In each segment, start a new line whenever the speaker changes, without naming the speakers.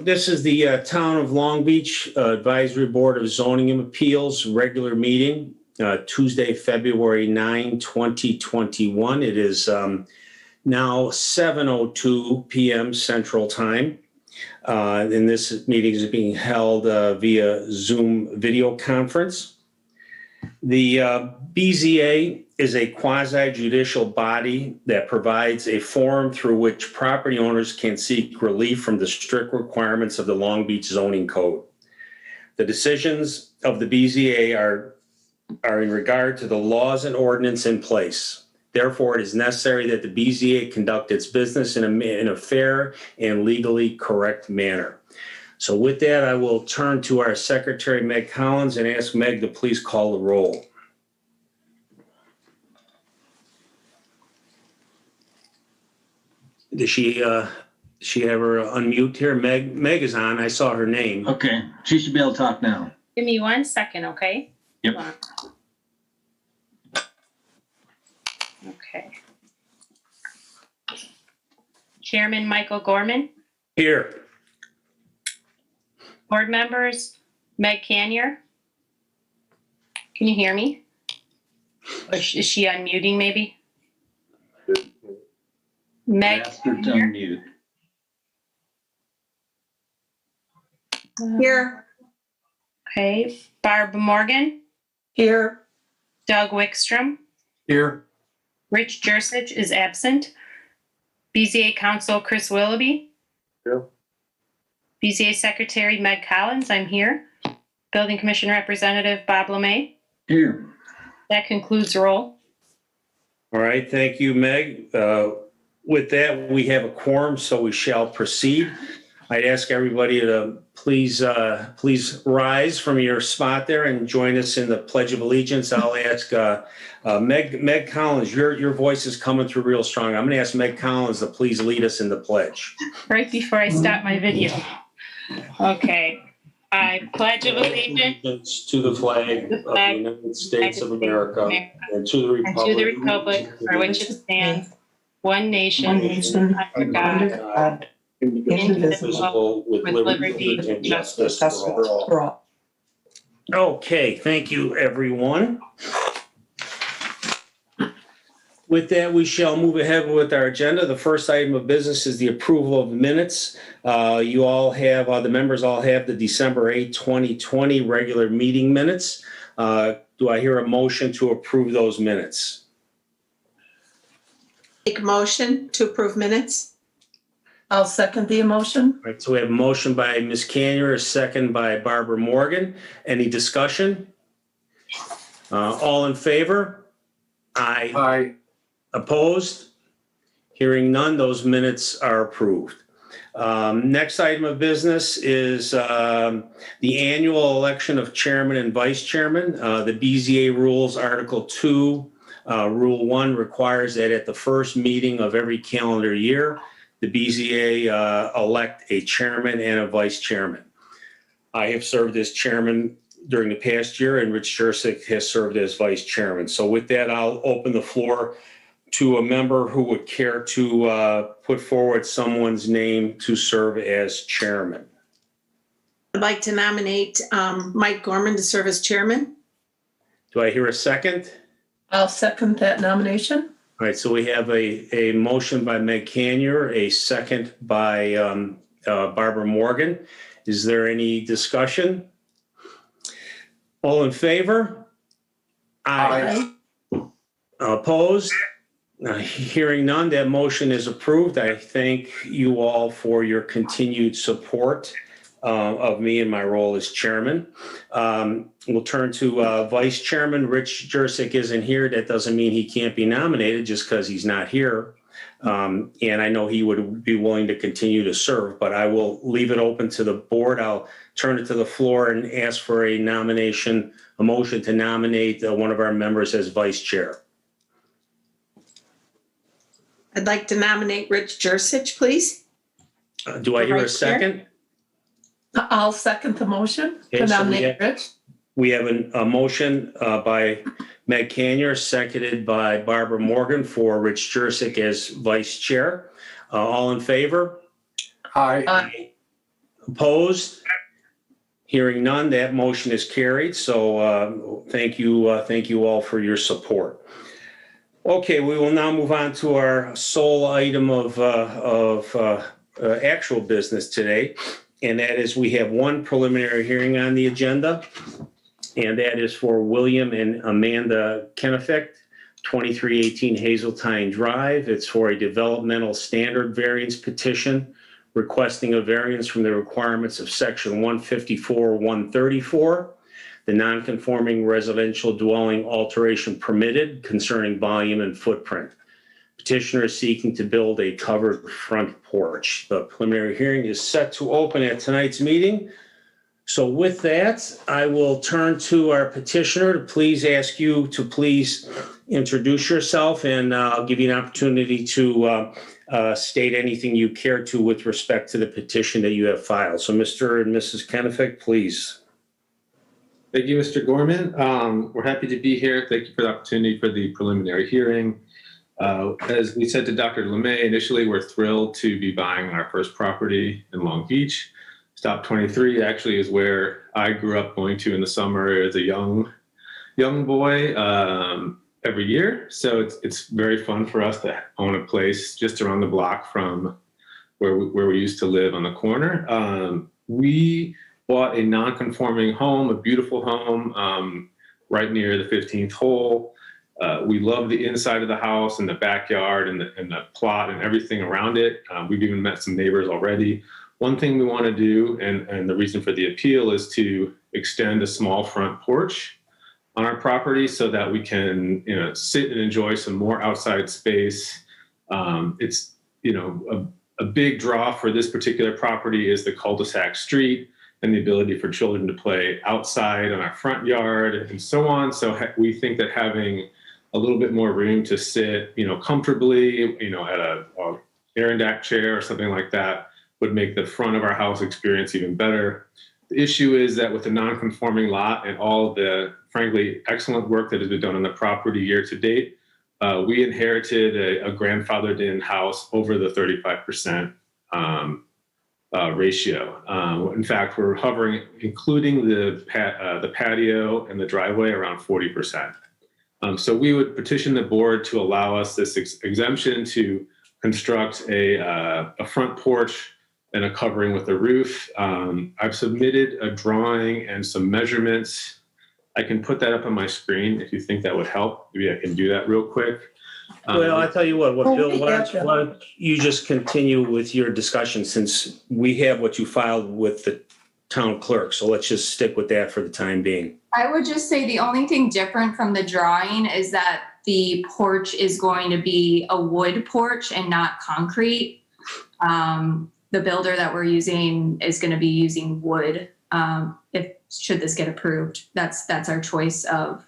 This is the Town of Long Beach Advisory Board of Zoning and Appeals regular meeting, Tuesday, February 9, 2021. It is now 7:02 p.m. Central Time. And this meeting is being held via Zoom video conference. The BZA is a quasi-judicial body that provides a forum through which property owners can seek relief from the strict requirements of the Long Beach zoning code. The decisions of the BZA are in regard to the laws and ordinance in place. Therefore, it is necessary that the BZA conduct its business in a fair and legally correct manner. So with that, I will turn to our Secretary, Meg Collins, and ask Meg to please call the roll. Does she have her unmute here? Meg is on. I saw her name.
Okay, she should be able to talk now.
Give me 1 second, okay?
Yep.
Okay. Chairman Michael Gorman,
Here.
board members, Meg Canier. Can you hear me? Or is she unmuting maybe? Meg
Ask her to
Canier.
unmute.
Here.
Okay, Barb Morgan,
Here.
Doug Wickstrom,
Here.
Rich Jersich is absent. BZA Counsel Chris Willoughby.
Here.
BZA Secretary Meg Collins, I'm here. Building Commission Representative Bob Lemay.
Here.
That concludes roll.
All right. Thank you, Meg. With that, we have a quorum, so we shall proceed. I'd ask everybody to please rise from your spot there and join us in the Pledge of Allegiance. I'll ask Meg Collins, your voice is coming through real strong. I'm going to ask Meg Collins to please lead us in the pledge.
Right before I stop my video. Okay. I pledge of allegiance
To the flag of the United States of America and to the republic
for which it stands, one nation, under God,
indivisible, with liberty and justice for all. Okay, thank you, everyone. With that, we shall move ahead with our agenda. The first item of business is the approval of minutes. You all have, the members all have the December 8, 2020 regular meeting minutes. Do I hear a motion to approve those minutes?
Make a motion to approve minutes.
I'll second the motion.
All right, so we have a motion by Ms. Canier, a second by Barbara Morgan. Any discussion? All in favor? Aye.
Aye.
Opposed? Hearing none, those minutes are approved. Next item of business is the annual election of chairman and vice chairman. The BZA rules, Article 2, Rule 1 requires that at the first meeting of every calendar year, the BZA elect a chairman and a vice chairman. I have served as chairman during the past year, and Rich Jersich has served as vice chairman. So with that, I'll open the floor to a member who would care to put forward someone's name to serve as chairman.
I'd like to nominate Mike Gorman to serve as chairman.
Do I hear a second?
I'll second that nomination.
All right, so we have a motion by Meg Canier, a second by Barbara Morgan. Is there any discussion? All in favor? Aye. Opposed? Hearing none, that motion is approved. I thank you all for your continued support of me in my role as chairman. We'll turn to vice chairman. Rich Jersich isn't here. That doesn't mean he can't be nominated just because he's not here. And I know he would be willing to continue to serve, but I will leave it open to the board. I'll turn it to the floor and ask for a motion to nominate one of our members as vice chair.
I'd like to nominate Rich Jersich, please.
Do I hear a second?
I'll second the motion
Okay,
to
so we
nominate
have-
Rich.
We have a motion by Meg Canier, seconded by Barbara Morgan for Rich Jurczyk as vice chair. All in favor?
Aye.
Opposed? Hearing none, that motion is carried. So thank you all for your support. Okay, we will now move on to our sole item of actual business today, and that is we have one preliminary hearing on the agenda, and that is for William and Amanda Kennefict, 2318 Hazeltine Drive. It's for a developmental standard variance petition requesting a variance from the requirements of section 154-134, the nonconforming residential dwelling alteration permitted concerning volume and footprint. Petitioner is seeking to build a covered front porch. The preliminary hearing is set to open at tonight's meeting. So with that, I will turn to our petitioner to please ask you to please introduce yourself, and I'll give you an opportunity to state anything you care to with respect to the petition that you have filed. So Mr. and Mrs. Kennefict, please.
Thank you, Mr. Gorman. We're happy to be here. Thank you for the opportunity for the preliminary hearing. As we said to Dr. LeMay, initially we're thrilled to be buying our first property in Long Beach. Stop 23 actually is where I grew up going to in the summer as a young boy every year. So it's very fun for us to own a place just around the block from where we used to live on the corner. We bought a non-conforming home, a beautiful home, right near the 15th hole. We love the inside of the house and the backyard and the plot and everything around it. We've even met some neighbors already. One thing we want to do, and the reason for the appeal, is to extend a small front porch on our property so that we can, sit and enjoy some more outside space. It's, a big draw for this particular property is the cul-de-sac street and the ability for children to play outside on our front yard and so on. So we think that having a little bit more room to sit, comfortably, at a Arondack chair or something like that would make the front of our house experience even better. The issue is that with the non-conforming lot and all the, frankly, excellent work that has been done on the property year to date, we inherited a grandfathered in house over the 35% ratio. In fact, we're hovering, including the patio and the driveway, around 40%. So we would petition the board to allow us this exemption to construct a front porch and a covering with a roof. I've submitted a drawing and some measurements. I can put that up on my screen if you think that would help. Maybe I can do that real quick.
Well, I tell you what, Bill, why
gotcha.
don't you just continue with your discussion, since we have what you filed with the town clerk. So let's just stick with that for the time being.
I would just say the only thing different from the drawing is that the porch is going to be a wood porch and not concrete. The builder that we're using is going to be using wood. Should this get approved, that's our choice of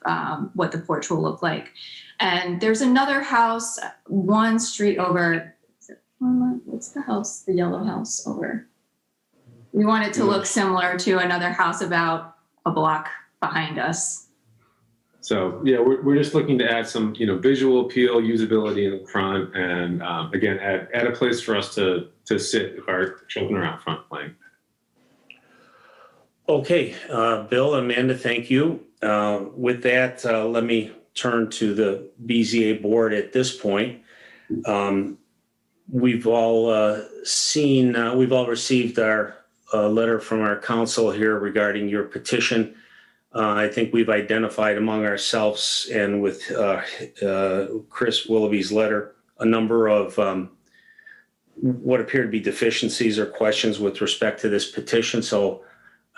what the porch will look like. And there's another house one street over. What's the house? The yellow house over. We want it to look similar to another house about a block behind us.
So yeah, we're just looking to add some, visual appeal, usability in the front, and again, add a place for us to sit if our children are out front playing. Okay,
Bill, Amanda, thank you. With that, let me turn to the BZA board at this point. We've all received our letter from our council here regarding your petition. I think we've identified among ourselves and with Chris Willoughby's letter a number of what appear to be deficiencies or questions with respect to this petition. So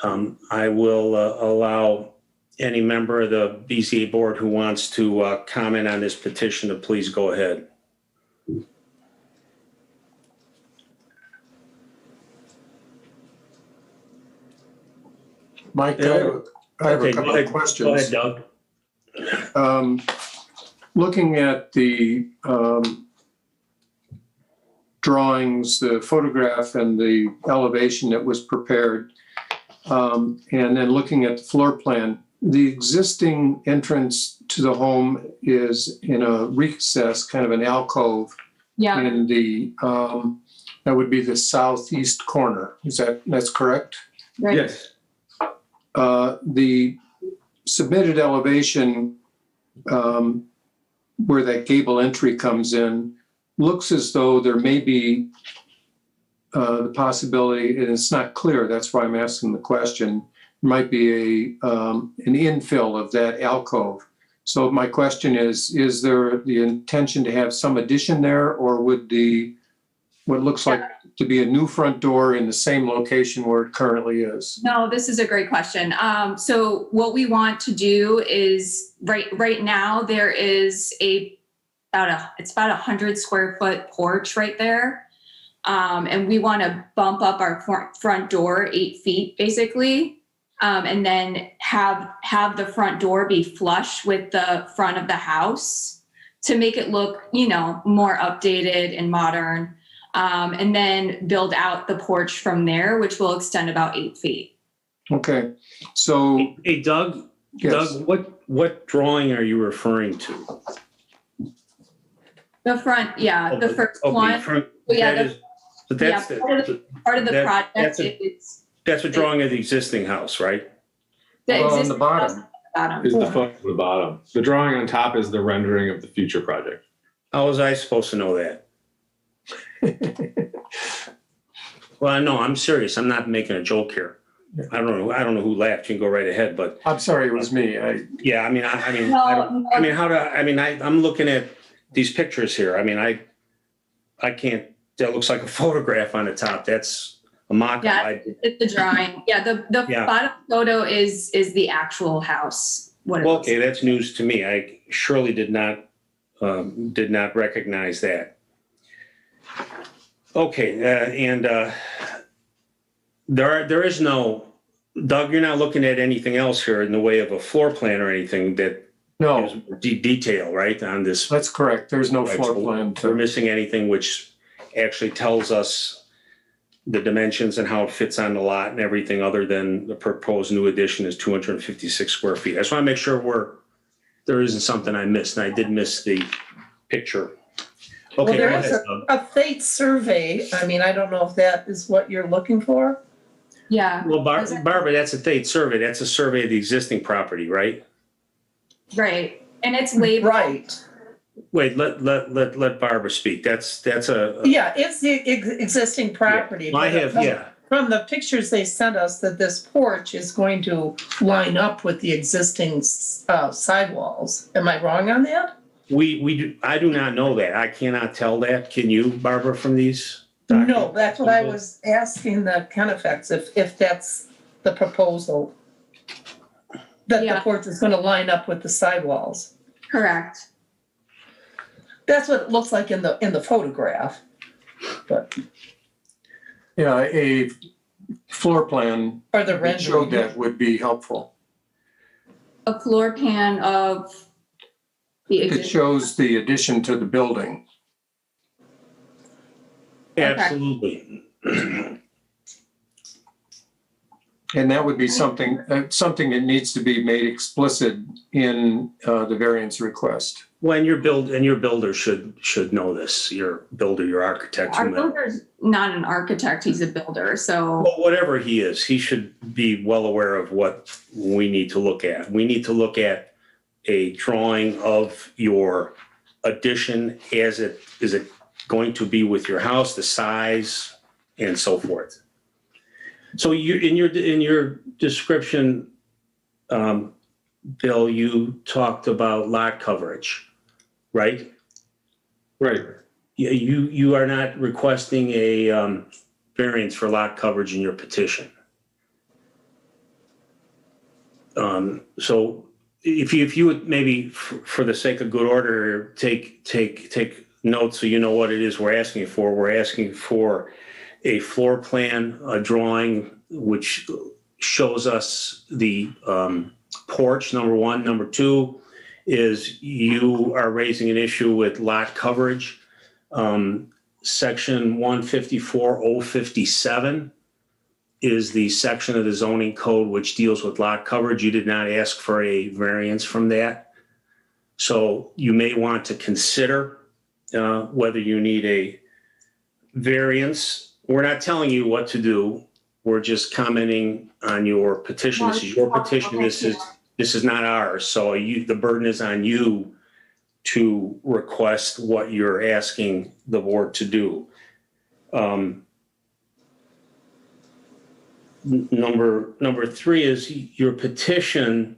I will allow any member of the BZA board who wants to comment on this petition to please go ahead.
Mike, I have a couple of questions.
Go ahead, Doug.
Looking at the drawings, the photograph and the elevation that was prepared, and then looking at the floor plan, the existing entrance to the home is in a recess, kind of an alcove
Yeah,
in the, that would be the southeast corner. That's correct?
right.
Yes.
The submitted elevation, where that gable entry comes in, looks as though there may be the possibility, and it's not clear, that's why I'm asking the question, might be an infill of that alcove. So my question is there the intention to have some addition there, or would what looks like to be a new front door in the same location where it currently is?
No, this is a great question. So what we want to do is right now there is it's about 100 square foot porch right there. And we want to bump up our front door 8 feet basically. And then have the front door be flush with the front of the house to make it look, more updated and modern. And then build out the porch from there, which will extend about 8 feet.
Okay, so,
Hey, Doug,
yes.
Doug, what drawing are you referring to?
The front, the first
Okay,
one.
front-
Well, yeah,
that is- But that's,
Part of the
that-
project is
that's a drawing of the existing house, right?
the
Well, on the
existing
bottom.
house at the bottom.
Is the photo at the bottom. The drawing on top is the rendering of the future project.
How was I supposed to know that? Well, no, I'm serious. I'm not making a joke here. I don't know who laughed. You can go right ahead, but
I'm sorry, it was me.
yeah, I'm looking at these pictures here. I can't, that looks like a photograph on the top. That's a mock.
Yeah, it's the drawing. Yeah, the
Yeah.
bottom photo is the actual house. What it
Well,
looks
okay, that's news to me. I surely did not recognize that. Okay, there is no, Doug, you're not looking at anything else here in the way of a floor plan or anything that
No,
is detail, right, on this?
that's correct. There's no
Right,
floor
so
plan.
We're missing anything which actually tells us the dimensions and how it fits on the lot and everything other than the proposed new addition is 256 square feet. I just want to make sure there isn't something I missed, and I did miss the picture. Okay,
Well,
go
there is
ahead, Doug.
a fate survey. I mean, I don't know if that is what you're looking for.
Yeah.
Well, Barbara, that's a date survey. That's a survey of the existing property, right?
Right. And it's labeled.
Right.
Wait, let Barbara speak. That's a.
Yeah, it's the existing property.
I
but
have,
from-
yeah.
From the pictures they sent us, that this porch is going to line up with the existing sidewalls. Am I wrong on that?
I do not know that. I cannot tell that. Can you, Barbara, from these?
No,
documents?
that's what I was asking the Kenneficks, if that's the proposal. That the
Yeah.
porch is gonna line up with the sidewalls.
Correct.
That's what it looks like in the photograph. But,
Yeah, a floor plan
or the
that showed
rendering.
that would be helpful.
A floor plan of the
It
existing.
shows the addition to the building.
Absolutely.
And that would be something that needs to be made explicit in the variance request.
Well, and your builder should know this. Your builder, your architect.
Our
whomever.
builder's not an architect, he's a builder, so.
Well, whatever he is, he should be well aware of what we need to look at. We need to look at a drawing of your addition is it going to be with your house, the size, and so forth. So in your description, Bill, you talked about lot coverage, right?
Right.
Yeah, you are not requesting a variance for lot coverage in your petition. So if you would maybe, for the sake of good order, take notes so you know what it is we're asking for. We're asking for a floor plan, a drawing which shows us the porch, number one. Number two is you are raising an issue with lot coverage. Section 154.057 is the section of the zoning code which deals with lot coverage. You did not ask for a variance from that. So you may want to consider whether you need a variance. We're not telling you what to do. We're just commenting on your petition. This is your petition. This is not ours. So the burden is on you to request what you're asking the board to do. Number three is your petition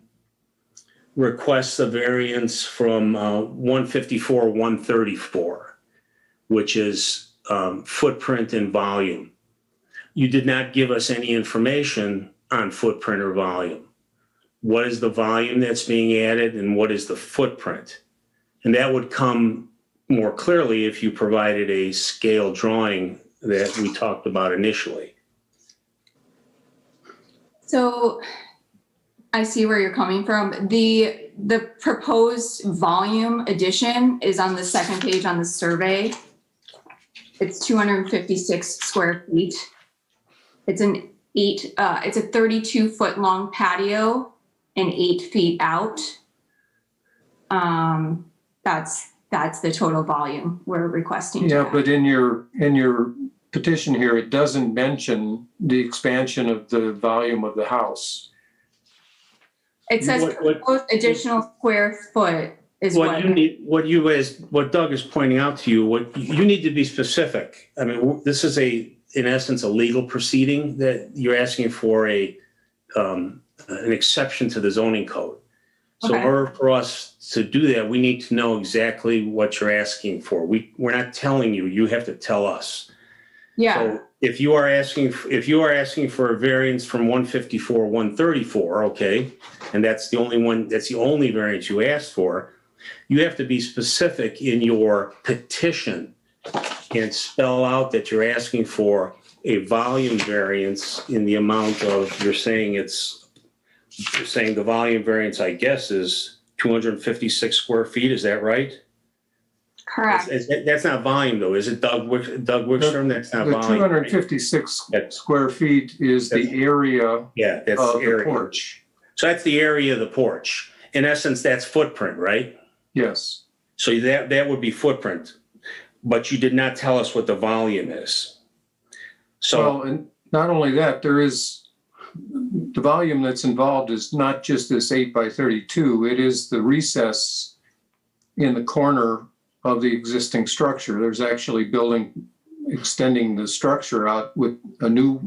requests a variance from 154, 134, which is footprint and volume. You did not give us any information on footprint or volume. What is the volume that's being added and what is the footprint? And that would come more clearly if you provided a scale drawing that we talked about initially.
So I see where you're coming from. The proposed volume addition is on the second page on the survey. It's 256 square feet. It's it's a 32-foot long patio and 8 feet out. That's the total volume we're requesting.
Yeah, but in your petition here, it doesn't mention the expansion of the volume of the house.
It says proposed additional square foot is
What you need, what Doug is pointing out to you, what you need to be specific. I mean, this is in essence, a legal proceeding that you're asking for an exception to the zoning code. So in order for us to do that, we need to know exactly what you're asking for. We're not telling you, you have to tell us.
Yeah.
So if you are asking for a variance from 154, 134, okay, and that's the only variance you asked for, you have to be specific in your petition and spell out that you're asking for a volume variance in the amount of, you're saying the volume variance, I guess, is 256 square feet. Is that right?
Correct.
That's not volume, though, is it, Doug Wickstrom? That's not
The
volume.
256 square feet is the area
Yeah, that's
of
the
the
area.
porch.
So that's the area of the porch. In essence, that's footprint, right?
Yes.
So that would be footprint, but you did not tell us what the volume is. So
Well, and not only that, there is the volume that's involved is not just this 8 by 32. It is the recess in the corner of the existing structure. There's actually extending the structure out with a new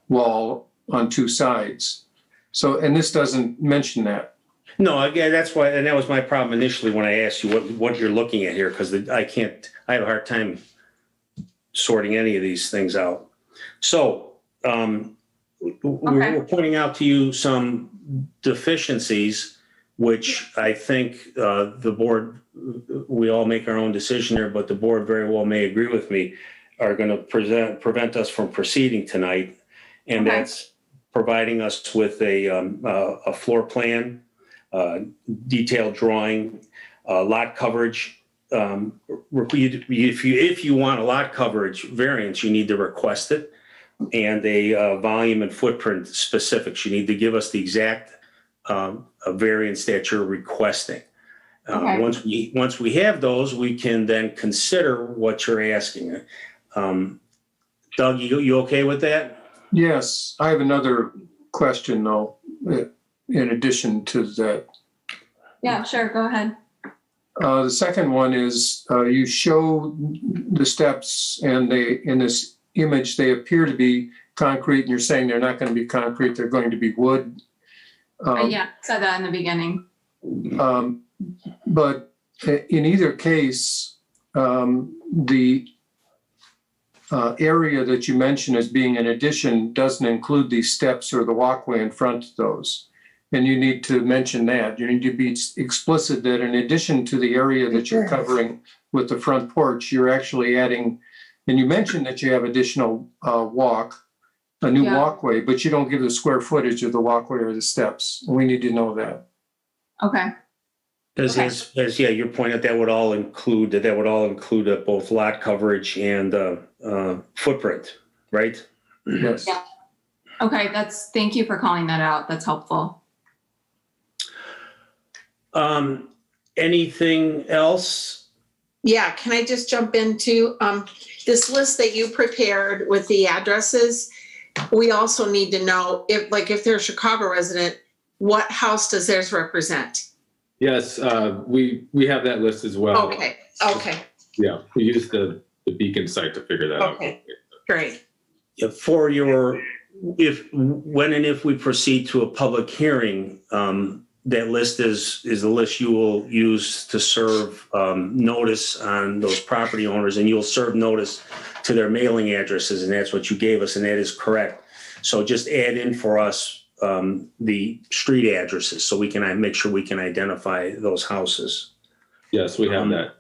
wall on two sides. So, and this doesn't mention that.
no, again, that's why, and that was my problem initially when I asked you what you're looking at here, because I have a hard time sorting any of these things out. So we're pointing out to you some deficiencies, which I think the board, we all make our own decision here, but the board very well may agree with me, are going to prevent us from proceeding tonight. And that's providing us with a floor plan, detailed drawing, lot coverage. If you want a lot coverage variance, you need to request it, and a volume and footprint specifics. You need to give us the exact variance that you're requesting. Once we have those, we can then consider what you're asking. Doug, you okay with that?
Yes, I have another question though, in addition to that.
Yeah, sure. Go ahead.
The second one is you show the steps and in this image, they appear to be concrete, and you're saying they're not going to be concrete, they're going to be wood.
Yeah, said that in the beginning.
But in either case, the area that you mentioned as being an addition doesn't include these steps or the walkway in front of those. And you need to mention that. You need to be explicit that in addition to the area that you're covering with the front porch, you're actually adding, and you mentioned that you have additional a new walkway, but you don't give the square footage of the walkway or the steps. We need to know that.
Okay.
As your point that would all include both lot coverage and footprint, right?
Yes.
Yeah. Okay, thank you for calling that out. That's helpful.
Anything else?
Yeah, can I just jump into this list that you prepared with the addresses? We also need to know if they're a Chicago resident, what house does theirs represent?
Yes, we have that list as well.
Okay.
Yeah, we use the Beacon site to figure that out.
Okay. Great.
For when and if we proceed to a public hearing, that list is the list you will use to serve notice on those property owners, and you'll serve notice to their mailing addresses, and that's what you gave us, and that is correct. So just add in for us the street addresses so we can make sure we can identify those houses.
Yes, we have that.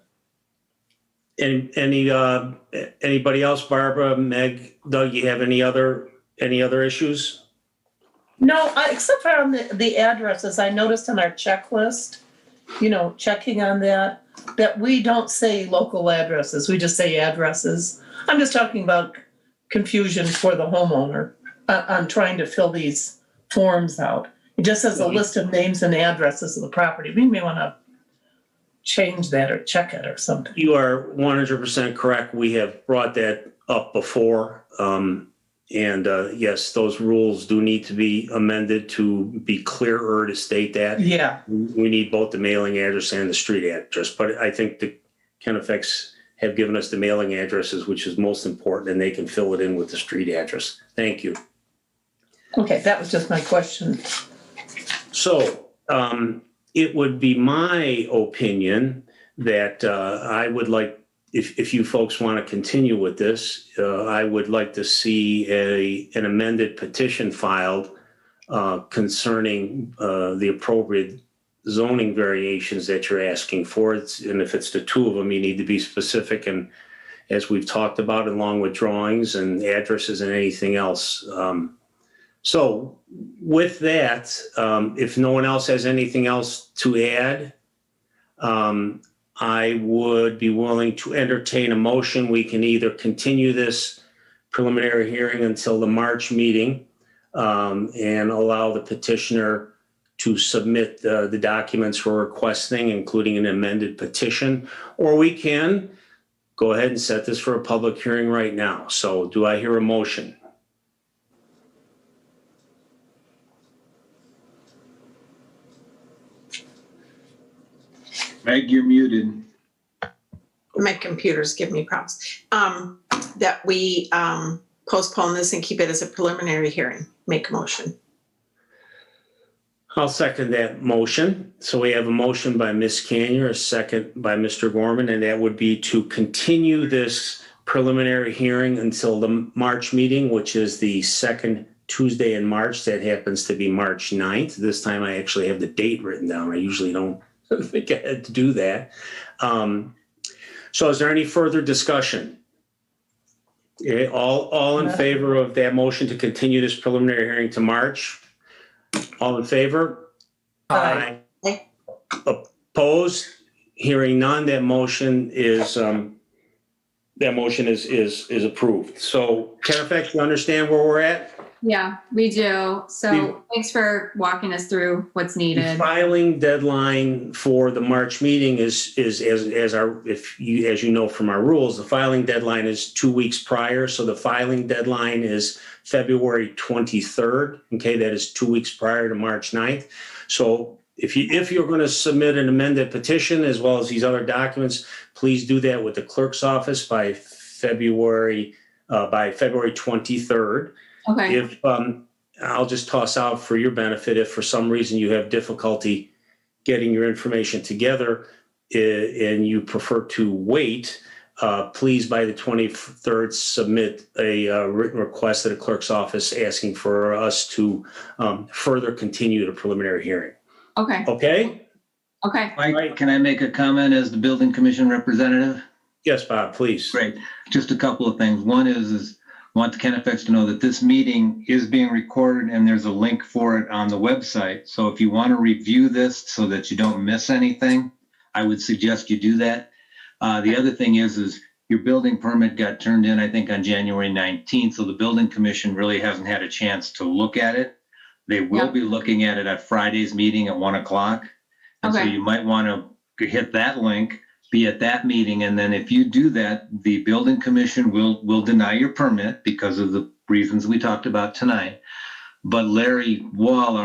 Anybody else? Barbara, Meg, Doug, you have any other issues?
No, except for on the addresses, I noticed on our checklist, checking on that we don't say local addresses, we just say addresses. I'm just talking about confusion for the homeowner on trying to fill these forms out. It just says a list of names and addresses of the property. We may want to change that or check it or something.
You are 100% correct. We have brought that up before. Yes, those rules do need to be amended to be clearer to state that.
Yeah.
We need both the mailing address and the street address. But I think the Kenneficks have given us the mailing addresses, which is most important, and they can fill it in with the street address. Thank you.
Okay, that was just my question.
So it would be my opinion that I would like, if you folks want to continue with this, I would like to see an amended petition filed concerning the appropriate zoning variations that you're asking for. And if it's the two of them, you need to be specific. And as we've talked about, along with drawings and addresses and anything else. So with that, if no one else has anything else to add, I would be willing to entertain a motion. We can either continue this preliminary hearing until the March meeting and allow the petitioner to submit the documents we're requesting, including an amended petition, or we can go ahead and set this for a public hearing right now. So do I hear a motion?
Meg, you're muted.
My computer's giving me problems. That we postpone this and keep it as a preliminary hearing. Make a motion.
I'll second that motion. So we have a motion by Ms. Canier, a second by Mr. Gorman, and that would be to continue this preliminary hearing until the March meeting, which is the second Tuesday in March. That happens to be March 9th. This time I actually have the date written down. I usually don't think I had to do that. So is there any further discussion? All in favor of that motion to continue this preliminary hearing to March? All in favor?
Aye.
Opposed? Hearing none, that motion is approved. So Kennebec, you understand where we're at?
Yeah, we do. So thanks for walking us through what's
The
needed.
filing deadline for the March meeting is as you know from our rules, the filing deadline is 2 weeks prior. So the filing deadline is February 23rd. Okay, that is 2 weeks prior to March 9th. So if you're going to submit an amended petition as well as these other documents, please do that with the clerk's office by February 23rd.
Okay.
If I'll just toss out for your benefit, if for some reason you have difficulty getting your information together and you prefer to wait, please by the 23rd submit a written request to the clerk's office asking for us to further continue the preliminary hearing.
Okay.
Okay?
Okay.
Mike, can I make a comment as the building commission representative?
Yes, Bob, please.
Great. Just a couple of things. One is I want the Kennebec to know that this meeting is being recorded and there's a link for it on the website. So if you want to review this so that you don't miss anything, I would suggest you do that. The other thing is Your building permit got turned in, I think, on January 19th, so the building commission really hasn't had a chance to look at it. They will
Yeah.
be looking at it at Friday's meeting at 1 o'clock. And so
Okay.
you might want to hit that link, be at that meeting, and then if you do that, the building commission will deny your permit because of the reasons we talked about tonight. But Larry Wall,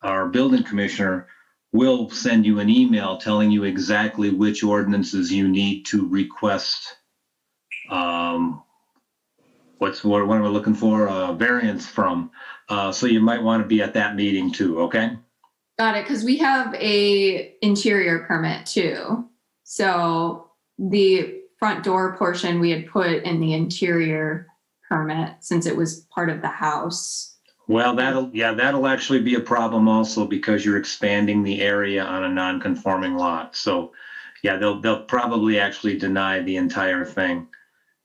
our building commissioner, will send you an email telling you exactly which ordinances you need to request. What am I looking for? Variance from. So you might want to be at that meeting too. Okay.
Got it, because we have a interior permit too. So the front door portion we had put in the interior permit since it was part of the house.
Well, that'll actually be a problem also because you're expanding the area on a non-conforming lot. So yeah, they'll probably actually deny the entire thing.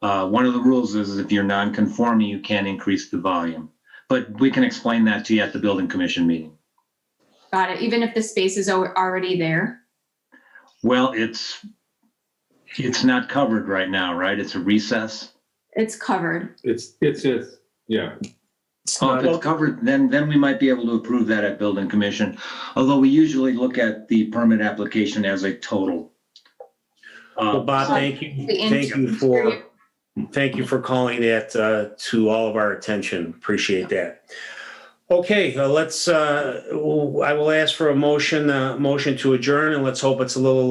One of the rules is if you're non-conforming, you can't increase the volume. But we can explain that to you at the building commission meeting.
Got it, even if the space is already there?
Well, it's not covered right now, right? It's a recess.
It's covered.
It's just, yeah.
Oh, if it's covered, then we might be able to approve that at building commission. Although we usually look at the permit application as a total.
Well, Bob, thank you. Thank you for calling that to all of our attention. Appreciate that. Okay, I will ask for a motion to adjourn, and let's hope it's a little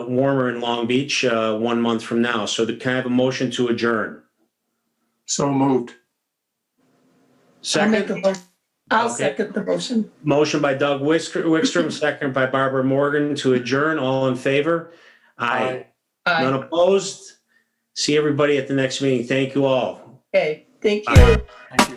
warmer in Long Beach 1 month from now. So can I have a motion to adjourn?
So moved.
Second?
I'll
Okay.
second the motion.
Motion by Doug Wickstrom, second by Barbara Morgan to adjourn. All in favor? Aye. None opposed? See everybody at the next meeting. Thank you all.
Okay, thank you.
Bye.
Thank you.